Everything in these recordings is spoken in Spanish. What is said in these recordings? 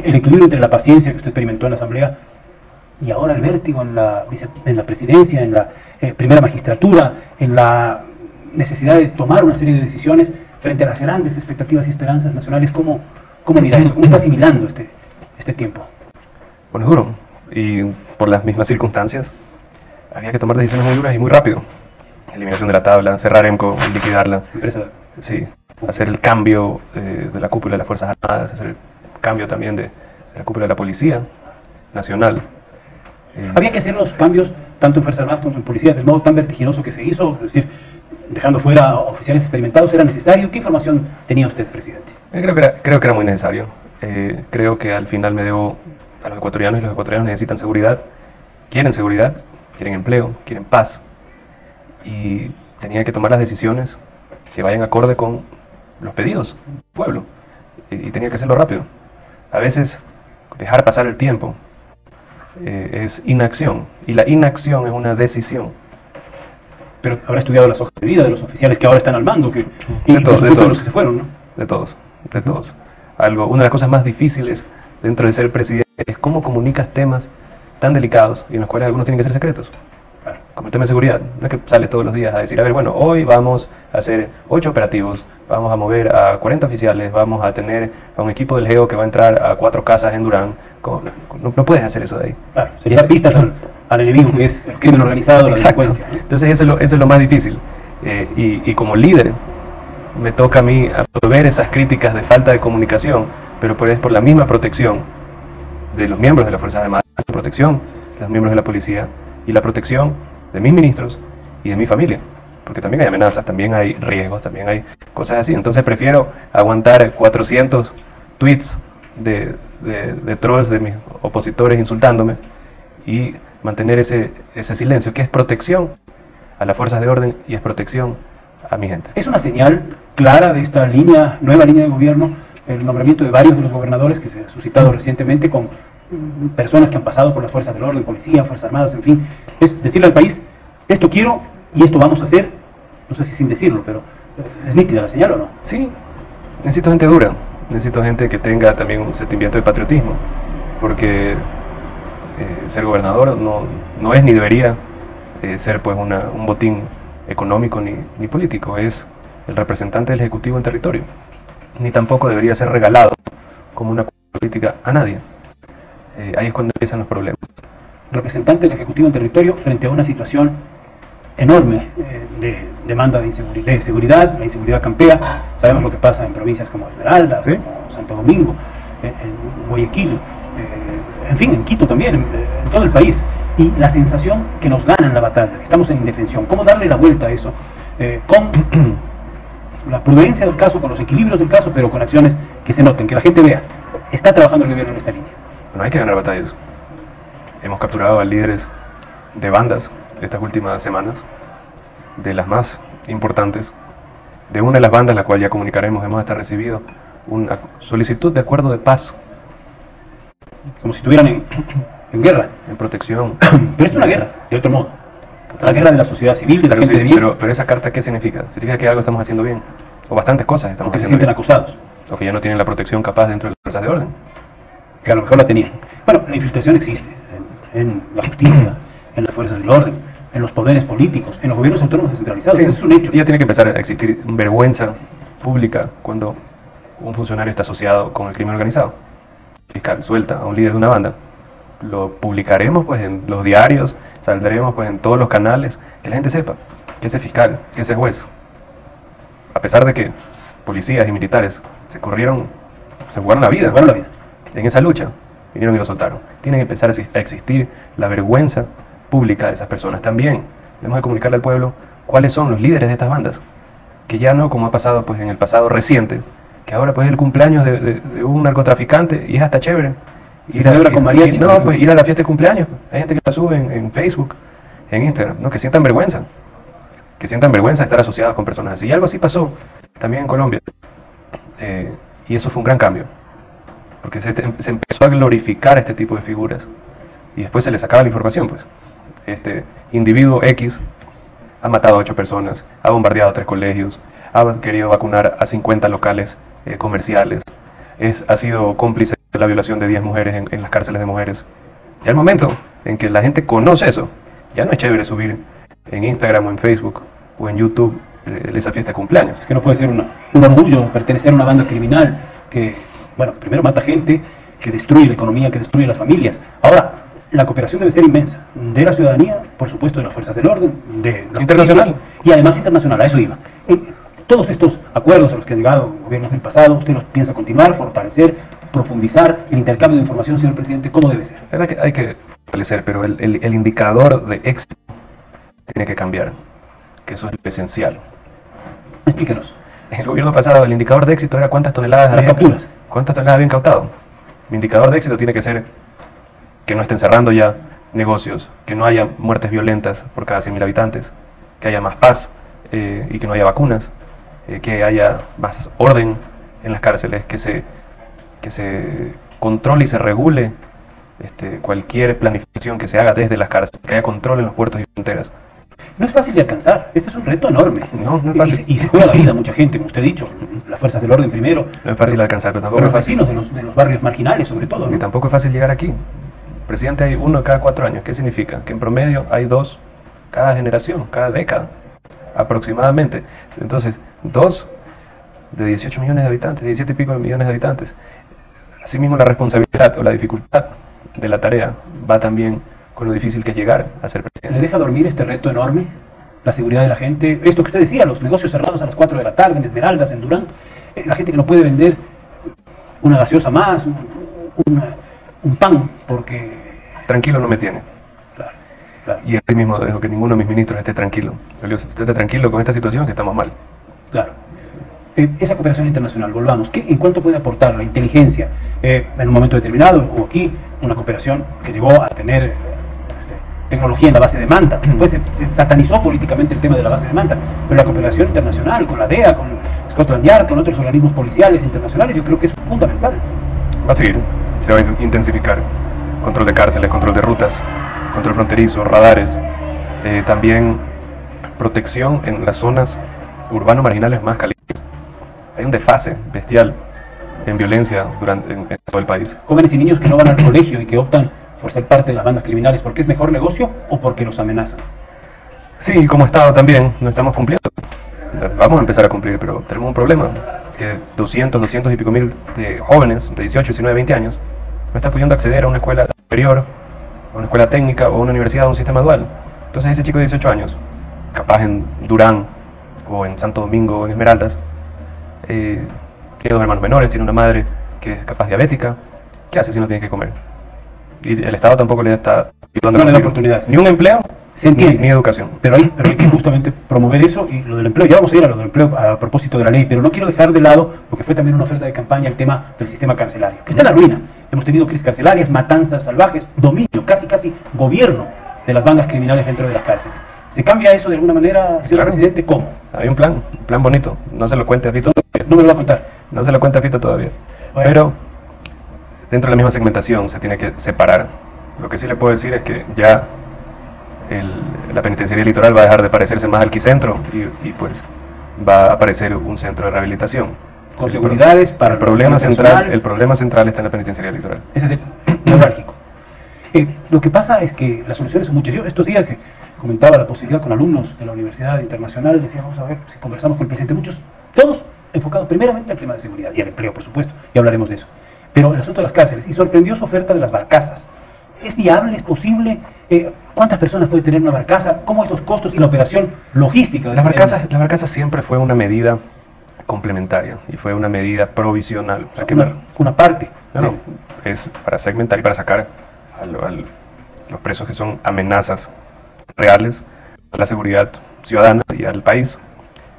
el equilibrio entre la paciencia que usted experimentó en la Asamblea y ahora el vértigo en la presidencia, en la primera magistratura, en la necesidad de tomar una serie de decisiones frente a las grandes expectativas y esperanzas nacionales? ¿Cómo mira eso? ¿Cómo está asimilando este tiempo? Bueno, es duro, y por las mismas circunstancias había que tomar decisiones muy duras y muy rápido. Eliminación de la tabla, cerrar EMCO, liquidarla. Empresa. Sí, hacer el cambio de la cúpula de las Fuerzas Armadas, hacer el cambio también de la cúpula de la Policía Nacional. Había que hacer los cambios tanto en Fuerzas Armadas como en Policía del modo tan vertiginoso que se hizo, es decir, dejando fuera a oficiales experimentados. ¿Era necesario? ¿Qué información tenía usted, presidente? Creo que era muy necesario. Creo que al final me debo a los ecuatorianos, y los ecuatorianos necesitan seguridad, quieren empleo, quieren paz, y tenía que tomar las decisiones que vayan acorde con los pedidos del pueblo, y tenía que hacerlo rápido. A veces dejar pasar el tiempo es inacción, y la inacción es una decisión. Pero habrá estudiado las hojas de vida de los oficiales que ahora están al mando, y de todos los que se fueron, ¿no? De todos. Una de las cosas más difíciles dentro de ser presidente es cómo comunicas temas tan delicados y en los cuales algunos tienen que ser secretos. Como el tema de seguridad. No es que sales todos los días a decir, a ver, bueno, hoy vamos a hacer 8 operativos, vamos a mover a 40 oficiales, vamos a tener a un equipo del GEO que va a entrar a 4 casas en Durán. No puedes hacer eso de ahí. Claro, sería pistas al enemigo, que es el crimen organizado, la delincuencia, ¿no? Entonces eso es lo más difícil. Y como líder me toca a mí absorber esas críticas de falta de comunicación, pero es por la misma protección de los miembros de las Fuerzas Armadas, la protección de los miembros de la policía y la protección de mis ministros y de mi familia, porque también hay amenazas, también hay riesgos, también hay cosas así. Entonces prefiero aguantar 400 tweets de trolls de mis opositores insultándome y mantener ese silencio, que es protección a las fuerzas de orden y es protección a mi gente. Es una señal clara de esta nueva línea de gobierno, el nombramiento de varios de los gobernadores que se ha suscitado recientemente con personas que han pasado por las fuerzas del orden, policía, fuerzas armadas, en fin. Es decirle al país, esto quiero y esto vamos a hacer, no sé si sin decirlo, pero ¿es nítida la señal o no? Sí, necesito gente dura, necesito gente que tenga también un sentimiento de patriotismo, porque ser gobernador no es ni debería ser pues un botín económico ni político, es el representante del Ejecutivo en territorio, ni tampoco debería ser regalado como una política a nadie. Ahí es cuando empiezan los problemas. Representante del Ejecutivo en territorio frente a una situación enorme de demanda de seguridad, la inseguridad campea. Sabemos lo que pasa en provincias como Esmeralda, ¿sí?, como Santo Domingo, en Guayaquil, en fin, en Quito también, en todo el país. Y la sensación que nos ganan la batalla, que estamos en indefensión. ¿Cómo darle la vuelta a eso? Con la prudencia del caso, con los equilibrios del caso, pero con acciones que se noten, que la gente vea. Está trabajando el gobierno en esta línea. No hay que ganar batallas. Hemos capturado a líderes de bandas estas últimas semanas, de las más importantes. De una de las bandas, la cual ya comunicaremos, hemos hasta recibido una solicitud de acuerdo de paz. Como si estuvieran en guerra. En protección. Pero es una guerra, de otro modo. La guerra de la sociedad civil, de la gente de bien. Pero esa carta, ¿qué significa? Significa que algo estamos haciendo bien. O bastantes cosas estamos haciendo bien. Que se sienten acusados. O que ya no tienen la protección capaz dentro de las fuerzas de orden. Que a lo mejor la tenían. Bueno, la infiltración existe en la justicia, en las fuerzas del orden, en los poderes políticos, en los gobiernos autónomos descentralizados. Sí, eso es un hecho. Ya tiene que empezar a existir vergüenza pública cuando un funcionario está asociado con el crimen organizado. El fiscal suelta a un líder de una banda. Lo publicaremos pues en los diarios, saldremos pues en todos los canales, que la gente sepa que ese fiscal, que ese juez, a pesar de que policías y militares se jugaron la vida. En esa lucha, vinieron y lo soltaron. Tiene que empezar a existir la vergüenza pública de esas personas. También debemos de comunicarle al pueblo cuáles son los líderes de estas bandas, que ya no, como ha pasado pues en el pasado reciente, que ahora pues es el cumpleaños de un narcotraficante y es hasta chévere. Celebra con mariachi. No, pues ir a la fiesta de cumpleaños. Hay gente que la sube en Facebook, en Instagram, ¿no? Que sientan vergüenza. Que sientan vergüenza de estar asociados con personas así. Y algo así pasó también en Colombia. Y eso fue un gran cambio. Porque se empezó a glorificar este tipo de figuras. Y después se le sacaba la información, pues. Este individuo X ha matado a 8 personas, ha bombardeado 3 colegios, ha querido vacunar a 50 locales comerciales, ha sido cómplice la violación de 10 mujeres en las cárceles de mujeres. Ya el momento en que la gente conoce eso, ya no es chévere subir en Instagram o en Facebook o en YouTube esa fiesta de cumpleaños. Es que no puede ser un orgullo pertenecer a una banda criminal que, bueno, primero mata gente, que destruye la economía, que destruye las familias. Ahora, la cooperación debe ser inmensa, de la ciudadanía, por supuesto de las fuerzas del orden, de la internacional. Y además internacional, a eso iba. Todos estos acuerdos a los que han llegado gobiernos del pasado, ¿usted los piensa continuar, fortalecer, profundizar el intercambio de información, señor presidente? ¿Cómo debe ser? Hay que fortalecer, pero el indicador de éxito tiene que cambiar, que eso es lo esencial. Explíquenos. En el gobierno pasado el indicador de éxito era cuántas toneladas habían incautado. Mi indicador de éxito tiene que ser que no estén cerrando ya negocios, que no haya muertes violentas por cada 100.000 habitantes, que haya más paz y que no haya vacunas, que haya más orden en las cárceles, que se controle y se regule cualquier planificación que se haga desde las cárceles, que haya control en los puertos y fronteras. No es fácil de alcanzar, este es un reto enorme. No es fácil. Y se juega la vida mucha gente, como usted ha dicho, las fuerzas del orden primero. No es fácil de alcanzar, pero tampoco los vecinos de los barrios marginales, sobre todo, ¿no? Y tampoco es fácil llegar aquí. Presidente hay uno cada 4 años. ¿Qué significa? Que en promedio hay 2 cada generación, cada década, aproximadamente. Entonces, 2 de 18 millones de habitantes, 17 y pico de millones de habitantes. Asimismo, la responsabilidad o la dificultad de la tarea va también con lo difícil que es llegar a ser presidente. ¿Le deja dormir este reto enorme? La seguridad de la gente, esto que usted decía, los negocios cerrados a las 4 de la tarde, en Esmeraldas, en Durán, la gente que no puede vender una gaseosa más, un pan, porque... Tranquilo no me tiene. Claro, claro. Y así mismo dejo que ninguno de mis ministros esté tranquilo. Yo le digo, si usted está tranquilo con esta situación, que estamos mal. Claro. Esa cooperación internacional, volvamos, ¿en cuánto puede aportar la inteligencia en un momento determinado, o aquí, una cooperación que llegó a tener tecnología en la base de Manta? Después se satanizó políticamente el tema de la base de Manta, pero la cooperación internacional con la DEA, con Scotland Yard, con otros organismos policiales internacionales, yo creo que es fundamental. Va a seguir, se va a intensificar. Control de cárceles, control de rutas, control fronterizo, radares, también protección en las zonas urbano-marginales más calientes. Hay un desfase bestial en violencia en todo el país. Jóvenes y niños que no van al colegio y que optan por ser parte de las bandas criminales, ¿porque es mejor negocio o porque los amenazan? Sí, como Estado también no estamos cumpliendo. Vamos a empezar a cumplir, pero tenemos un problema, que 200 y pico mil de jóvenes de 18, 19, 20 años no están pudiendo acceder a una escuela superior, a una escuela técnica o a una universidad o un sistema dual. Entonces ese chico de 18 años, capaz en Durán o en Santo Domingo o en Esmeraldas, tiene 2 hermanos menores, tiene una madre que es capaz diabética. ¿Qué hace si no tiene que comer? Y el Estado tampoco le está ayudando. No le da oportunidades. Ni un empleo, se entiende, ni educación. Pero hay que justamente promover eso, y lo del empleo, ya vamos a ir a lo del empleo a propósito de la ley, pero no quiero dejar de lado, porque fue también una oferta de campaña, el tema del sistema carcelario, que está en la ruina. Hemos tenido crisis carcelarias, matanzas salvajes, dominio, casi gobierno de las bandas criminales dentro de las cárceles. ¿Se cambia eso de alguna manera, señor Claro. presidente? ¿Cómo? Hay un plan bonito, no se lo cuente a Fito todavía. No me lo va a contar. No se lo cuenta a Fito todavía. Bueno. Pero dentro de la misma segmentación se tiene que separar. Lo que sí le puedo decir es que ya la penitenciaría litoral va a dejar de parecerse más al Quicentro y pues va a aparecer un centro de rehabilitación. Con seguridades para el problema personal. central, el problema central está en la penitenciaría litoral. Ese es el neurálgico. Lo que pasa es que las soluciones son muchas. Yo estos días que comentaba la posibilidad con alumnos de la Universidad Internacional, decía, vamos a ver si conversamos con el presidente, todos enfocados primeramente al tema de seguridad y al empleo, por supuesto, y hablaremos de eso. Pero el asunto de las cárceles, y sorprendió su oferta de las barcazas. ¿Es viable? ¿Es posible? ¿Cuántas personas puede tener una barcaza? ¿Cómo es los costos y la operación logística de Las barcazas siempre fue una medida complementaria y fue una medida provisional. Una parte. No, es para segmentar y para sacar a los presos que son amenazas reales a la seguridad ciudadana y al país,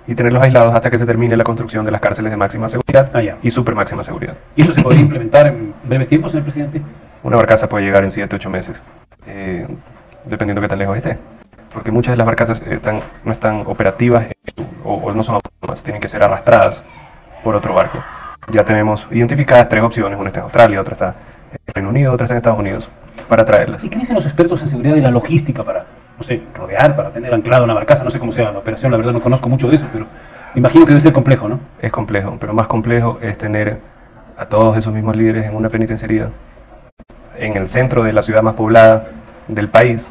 y tenerlos aislados hasta que se termine la construcción de las cárceles de máxima seguridad y super máxima seguridad. ¿Y eso se podría implementar en breve tiempo, señor presidente? Una barcaza puede llegar en 7 u 8 meses, dependiendo de qué tan lejos esté. Porque muchas de las barcazas no están operativas o no son autónomas, tienen que ser arrastradas por otro barco. Ya tenemos identificadas 3 opciones, una está en Australia, otra está en Reino Unido, otra está en Estados Unidos, para traerlas. ¿Y qué dicen los expertos en seguridad y la logística para, no sé, rodear, para tener anclada una barcaza? No sé cómo sea la operación, la verdad no conozco mucho de eso, pero imagino que debe ser complejo, ¿no? Es complejo, pero más complejo es tener a todos esos mismos líderes en una penitenciaría en el centro de la ciudad más poblada del país,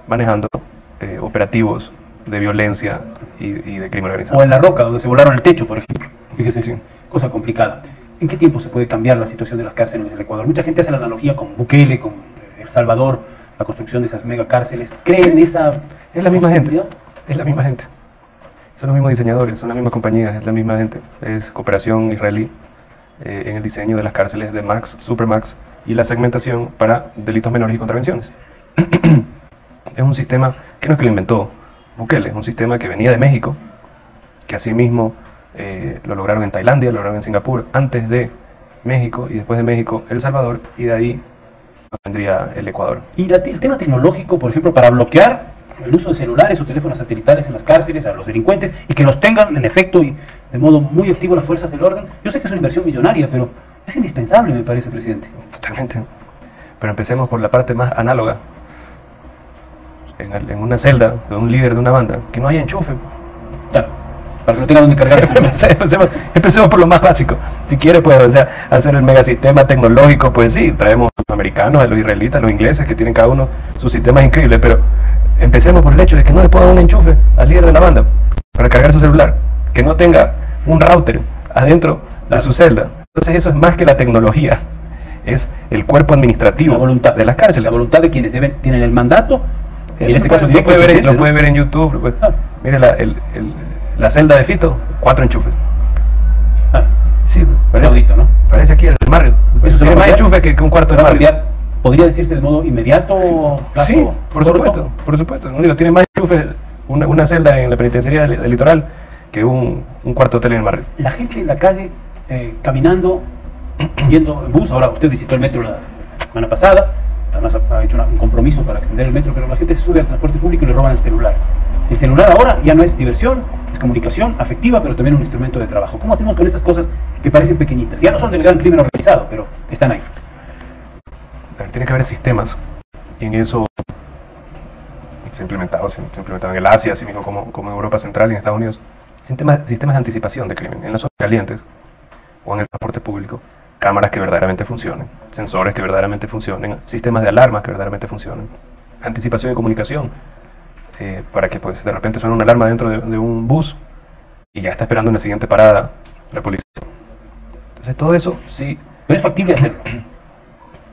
manejando operativos de violencia y de crimen organizado. O en La Roca, donde se volaron el techo, por ejemplo. Fíjese, Sí. cosa complicada. ¿En qué tiempo se puede cambiar la situación de las cárceles del Ecuador? Mucha gente hace la analogía con Bukele, con El Salvador, la construcción de esas megacárceles. ¿Creen esa Es la misma gente, posibilidad? es la misma gente. Son los mismos diseñadores, son las mismas compañías, es la misma gente. Es cooperación israelí en el diseño de las cárceles de Max, Supermax y la segmentación para delitos menores y contravenciones. Es un sistema que no es que lo inventó Bukele, es un sistema que venía de México, que asimismo lo lograron en Tailandia, lo lograron en Singapur, antes de México, y después de México El Salvador, y de ahí vendría el Ecuador. Y el tema tecnológico, por ejemplo, para bloquear el uso de celulares o teléfonos satelitales en las cárceles a los delincuentes y que los tengan en efecto y de modo muy activo las fuerzas del orden. Yo sé que es una inversión millonaria, pero es indispensable, me parece, presidente. Totalmente. Pero empecemos por la parte más análoga. En una celda de un líder de una banda, que no haya enchufe. Claro, para que no tengan donde cargar el celular. Empecemos por lo más básico. Si quiere, pues, o sea, hacer el megasistema tecnológico, pues sí, traemos a los americanos, a los israelitas, a los ingleses, que tienen cada uno sus sistemas increíbles, pero empecemos por el hecho de que no le pongan un enchufe al líder de la banda para cargar su celular, que no tenga un router adentro de su celda. Entonces eso es más que la tecnología, es el cuerpo administrativo La voluntad de las cárceles. La voluntad de quienes tienen el mandato. En este caso, lo puede directo, ver en YouTube. Pues. Ah. Mire la celda de Fito, 4 enchufes. Ah, Sí, inaudito, ¿no? parece aquí el Mario. Eso se Tiene va a más cambiar. enchufe que un cuarto ¿Se de va a Mario. cambiar? ¿Podría decirse de modo inmediato? Plazo Sí, por corto? supuesto, por supuesto. No digo, tiene más enchufes una celda en la penitenciaría del litoral que un cuarto hotel en el Mario. La gente en la calle, caminando, yendo en bus. Ahora usted visitó el metro la semana pasada, además ha hecho un compromiso para extender el metro, pero la gente se sube al transporte público y le roban el celular. El celular ahora ya no es diversión, es comunicación afectiva, pero también un instrumento de trabajo. ¿Cómo hacemos con esas cosas que parecen pequeñitas? Ya no son del gran crimen organizado, pero están ahí. Tiene que haber sistemas, y en eso se ha implementado en el Asia, así mismo como en Europa Central y en Estados Unidos, sistemas de anticipación de crimen, en las zonas calientes o en el transporte público, cámaras que verdaderamente funcionen, sensores que verdaderamente funcionen, sistemas de alarmas que verdaderamente funcionen, anticipación y comunicación, para que pues de repente suene una alarma dentro de un bus y ya está esperando en la siguiente parada la policía. Entonces todo eso sí, Pero es factible hacerlo.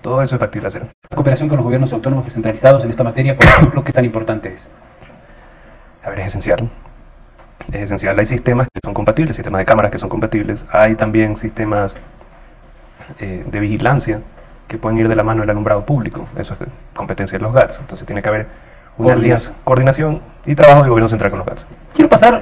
todo eso es factible hacer. La cooperación con los gobiernos autónomos descentralizados en esta materia, por ejemplo, ¿qué tan importante es? A ver, es esencial. Es esencial. Hay sistemas que son compatibles, sistemas de cámaras que son compatibles. Hay también sistemas de vigilancia que pueden ir de la mano del alumbrado público. Eso es de competencia de los GATS. Entonces tiene que haber una alianza, coordinación y trabajo del gobierno central con los GATS. Quiero pasar